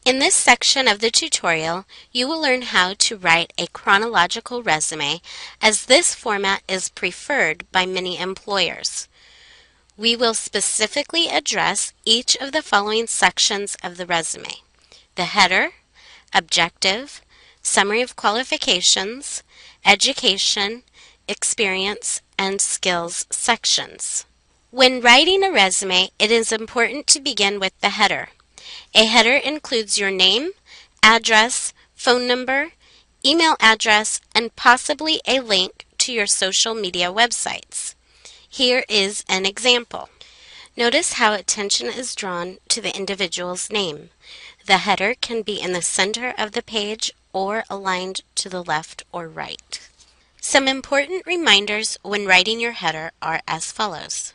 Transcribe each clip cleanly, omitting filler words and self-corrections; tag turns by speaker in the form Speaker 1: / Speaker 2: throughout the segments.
Speaker 1: In this section of the tutorial, you will learn how to write a chronological resume, as this format is preferred by many employers. We will specifically address each of the following sections of the resume: the header, objective, summary of qualifications, education, experience, and skills sections. When writing a resume, it is important to begin with the header. A header includes your name, address, phone number, email address, and possibly a link to your social media websites. Here is an example. Notice how attention is drawn to the individual's name. The header can be in the center of the page or aligned to the left or right. Some important reminders when writing your header are as follows.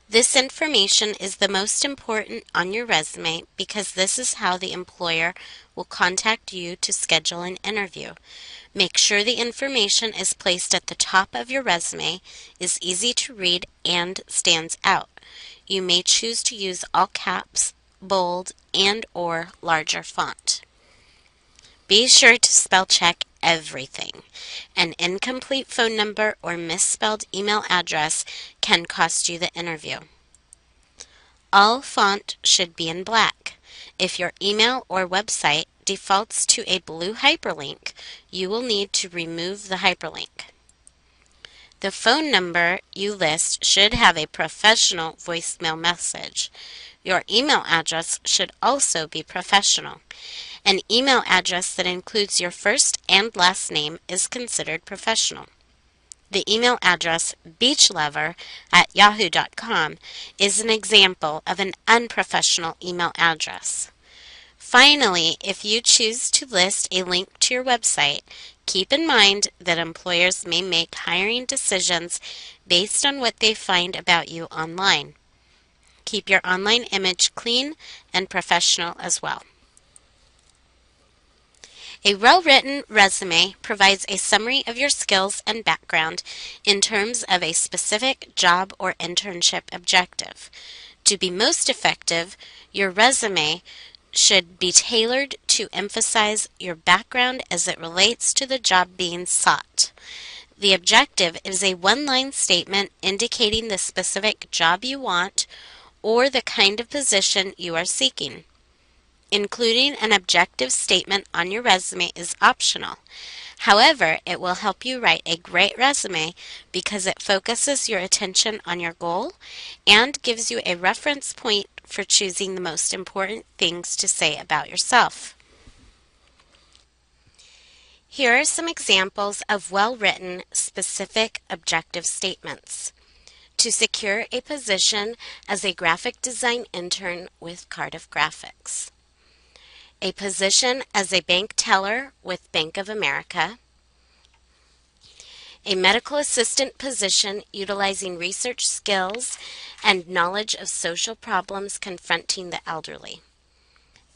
Speaker 1: This information is the most important on your resume because this is how the employer will contact you to schedule an interview. Make sure the information is placed at the top of your resume, is easy to read, and stands out. You may choose to use all caps, bold, and/or larger font. Be sure to spell check everything. An incomplete phone number or misspelled email address can cost you the interview. All font should be in black. If your email or website defaults to a blue hyperlink, you will need to remove the hyperlink. The phone number you list should have a professional voicemail message. Your email address should also be professional. An email address that includes your first and last name is considered professional. The email address beachlover@yahoo.com is an example of an unprofessional email address. Finally, if you choose to list a link to your website, keep in mind that employers may make hiring decisions based on what they find about you online. Keep your online image clean and professional as well. A well-written resume provides a summary of your skills and background in terms of a specific job or internship objective. To be most effective, your resume should be tailored to emphasize your background as it relates to the job being sought. The objective is a one-line statement indicating the specific job you want or the kind of position you are seeking. Including an objective statement on your resume is optional. However, it will help you write a great resume because it focuses your attention on your goal and gives you a reference point for choosing the most important things to say about yourself. Here are some examples of well-written, specific objective statements. To secure a position as a graphic design intern with Cardiff Graphics. A position as a bank teller with Bank of America. A medical assistant position utilizing research skills and knowledge of social problems confronting the elderly.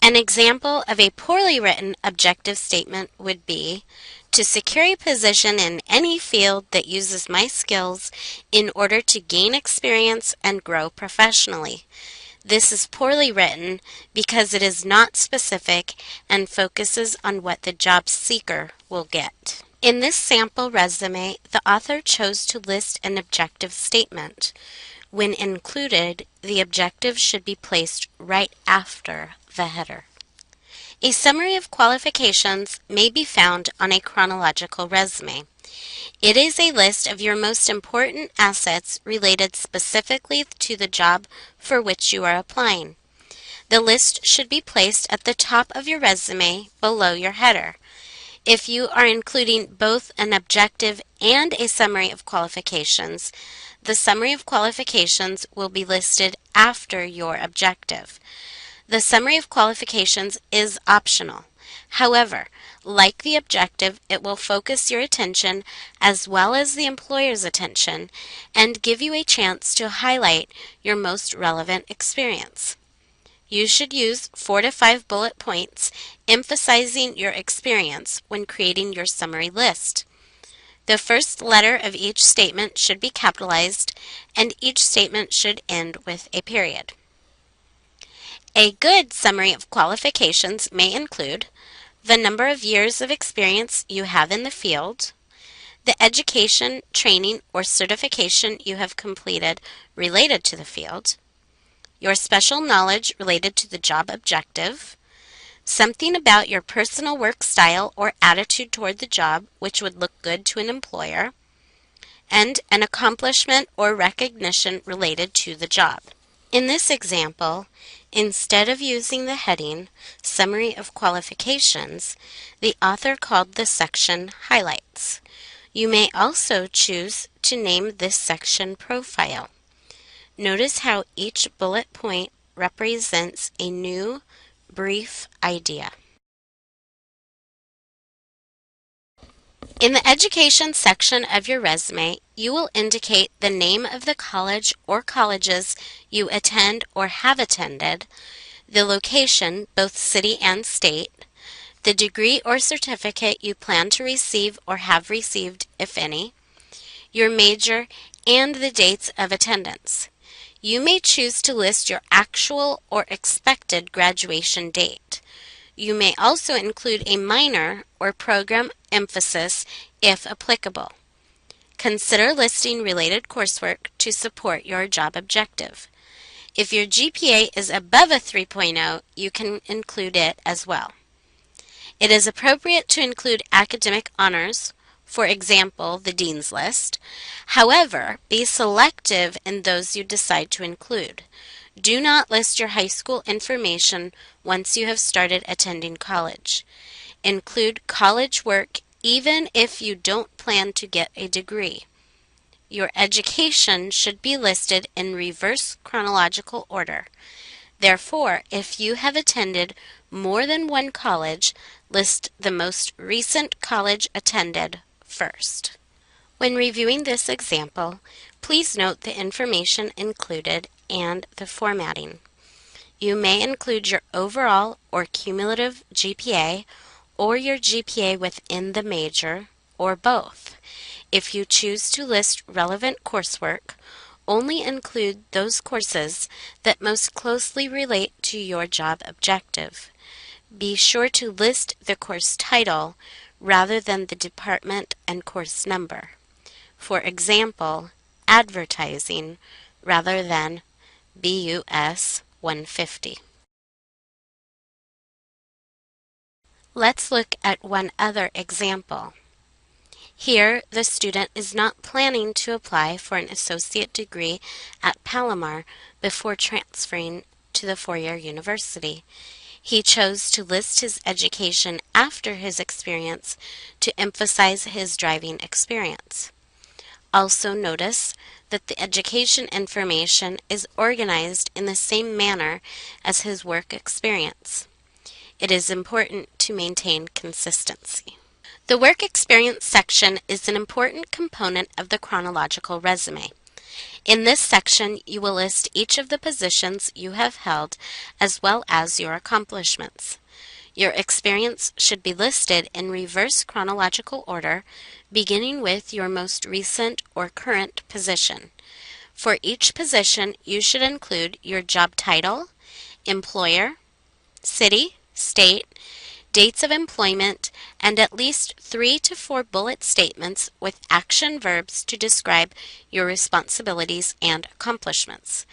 Speaker 1: An example of a poorly written objective statement would be, to secure a position in any field that uses my skills in order to gain experience and grow professionally. This is poorly written because it is not specific and focuses on what the job seeker will get. In this sample resume, the author chose to list an objective statement. When included, the objective should be placed right after the header. A summary of qualifications may be found on a chronological resume. It is a list of your most important assets related specifically to the job for which you are applying. The list should be placed at the top of your resume below your header. If you are including both an objective and a summary of qualifications, the summary of qualifications will be listed after your objective. The summary of qualifications is optional. However, like the objective, it will focus your attention as well as the employer's attention and give you a chance to highlight your most relevant experience. You should use 4 to 5 bullet points emphasizing your experience when creating your summary list. The first letter of each statement should be capitalized, and each statement should end with a period. A good summary of qualifications may include the number of years of experience you have in the field, the education, training, or certification you have completed related to the field, your special knowledge related to the job objective, something about your personal work style or attitude toward the job which would look good to an employer, and an accomplishment or recognition related to the job. In this example, instead of using the heading Summary of Qualifications, the author called the section Highlights. You may also choose to name this section Profile. Notice how each bullet point represents a new, brief idea. In the Education section of your resume, you will indicate the name of the college or colleges you attend or have attended, the location, both city and state, the degree or certificate you plan to receive or have received, if any, your major, and the dates of attendance. You may choose to list your actual or expected graduation date. You may also include a minor or program emphasis if applicable. Consider listing related coursework to support your job objective. If your GPA is above a 3.0, you can include it as well. It is appropriate to include academic honors, for example, the Dean's List. However, be selective in those you decide to include. Do not list your high school information once you have started attending college. Include college work even if you don't plan to get a degree. Your education should be listed in reverse chronological order. Therefore, if you have attended more than one college, list the most recent college attended first. When reviewing this example, please note the information included and the formatting. You may include your overall or cumulative GPA or your GPA within the major, or both. If you choose to list relevant coursework, only include those courses that most closely relate to your job objective. Be sure to list the course title rather than the department and course number. For example, advertising rather than BUS 150. Let's look at one other example. Here, the student is not planning to apply for an associate degree at Palomar before transferring to the four-year university. He chose to list his education after his experience to emphasize his driving experience. Also notice that the education information is organized in the same manner as his work experience. It is important to maintain consistency. The work experience section is an important component of the chronological resume. In this section, you will list each of the positions you have held as well as your accomplishments. Your experience should be listed in reverse chronological order, beginning with your most recent or current position. For each position, you should include your job title, employer, city, state, dates of employment, and at least 3 to 4 bullet statements with action verbs to describe your responsibilities and accomplishments.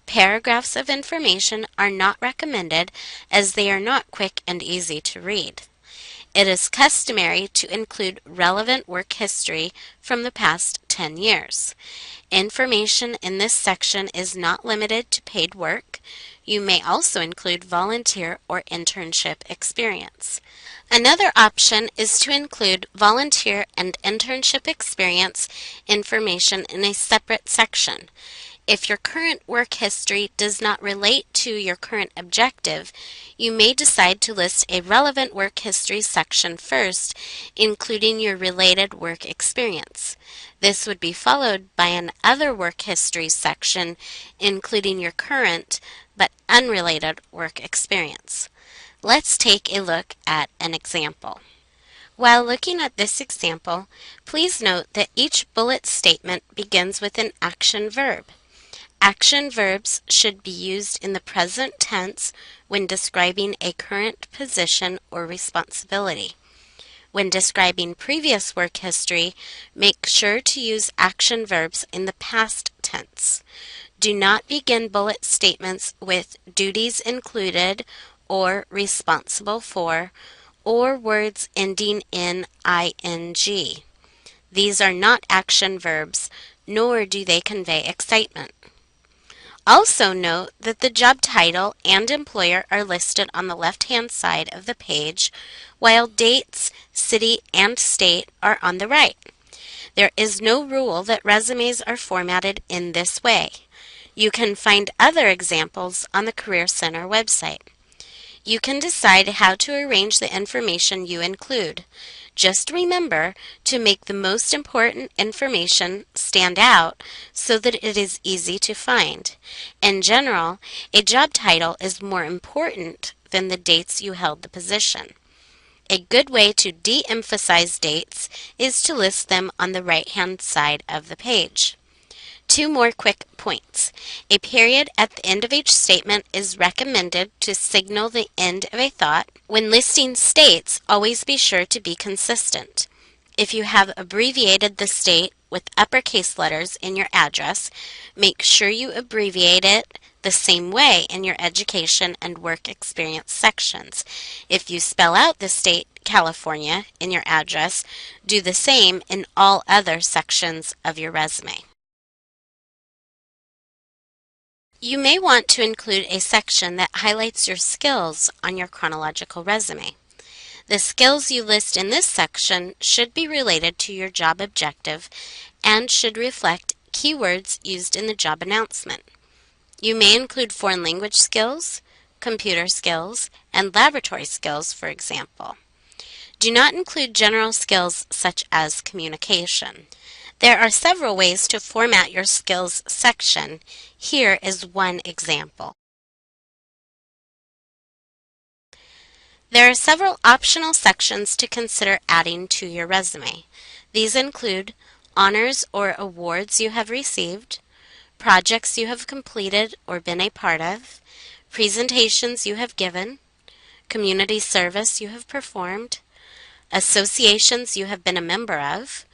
Speaker 1: Paragraphs of information are not recommended as they are not quick and easy to read. It is customary to include relevant work history from the past 10 years. Information in this section is not limited to paid work. You may also include volunteer or internship experience. Another option is to include volunteer and internship experience information in a separate section. If your current work history does not relate to your current objective, you may decide to list a relevant work history section first, including your related work experience. This would be followed by an other work history section, including your current but unrelated work experience. Let's take a look at an example. While looking at this example, please note that each bullet statement begins with an action verb. Action verbs should be used in the present tense when describing a current position or responsibility. When describing previous work history, make sure to use action verbs in the past tense. Do not begin bullet statements with duties included or responsible for or words ending in ing. These are not action verbs, nor do they convey excitement. Also note that the job title and employer are listed on the left-hand side of the page, while dates, city, and state are on the right. There is no rule that resumes are formatted in this way. You can find other examples on the Career Center website. You can decide how to arrange the information you include. Just remember to make the most important information stand out so that it is easy to find. In general, a job title is more important than the dates you held the position. A good way to de-emphasize dates is to list them on the right-hand side of the page. Two more quick points. A period at the end of each statement is recommended to signal the end of a thought. When listing states, always be sure to be consistent. If you have abbreviated the state with uppercase letters in your address, make sure you abbreviate it the same way in your education and work experience sections. If you spell out the state California in your address, do the same in all other sections of your resume. You may want to include a section that highlights your skills on your chronological resume. The skills you list in this section should be related to your job objective and should reflect keywords used in the job announcement. You may include foreign language skills, computer skills, and laboratory skills, for example. Do not include general skills such as communication. There are several ways to format your skills section. Here is one example. There are several optional sections to consider adding to your resume. These include honors or awards you have received, projects you have completed or been a part of, presentations you have given, community service you have performed, associations you have been a member of,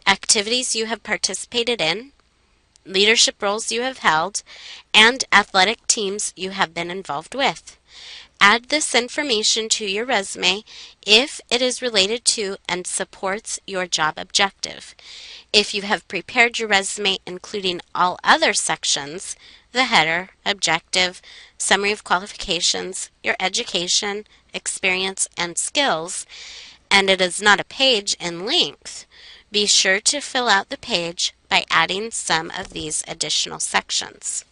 Speaker 1: activities you have participated in, leadership roles you have held, and athletic teams you have been involved with. Add this information to your resume if it is related to and supports your job objective. If you have prepared your resume including all other sections, the header, objective, summary of qualifications, your education, experience, and skills, and it is not a page in length, be sure to fill out the page by adding some of these additional sections.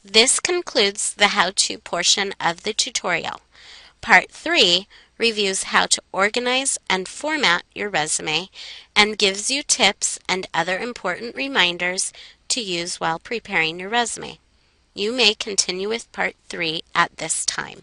Speaker 1: This concludes the how-to portion of the tutorial. Part 3 reviews how to organize and format your resume and gives you tips and other important reminders to use while preparing your resume. You may continue with Part 3 at this time.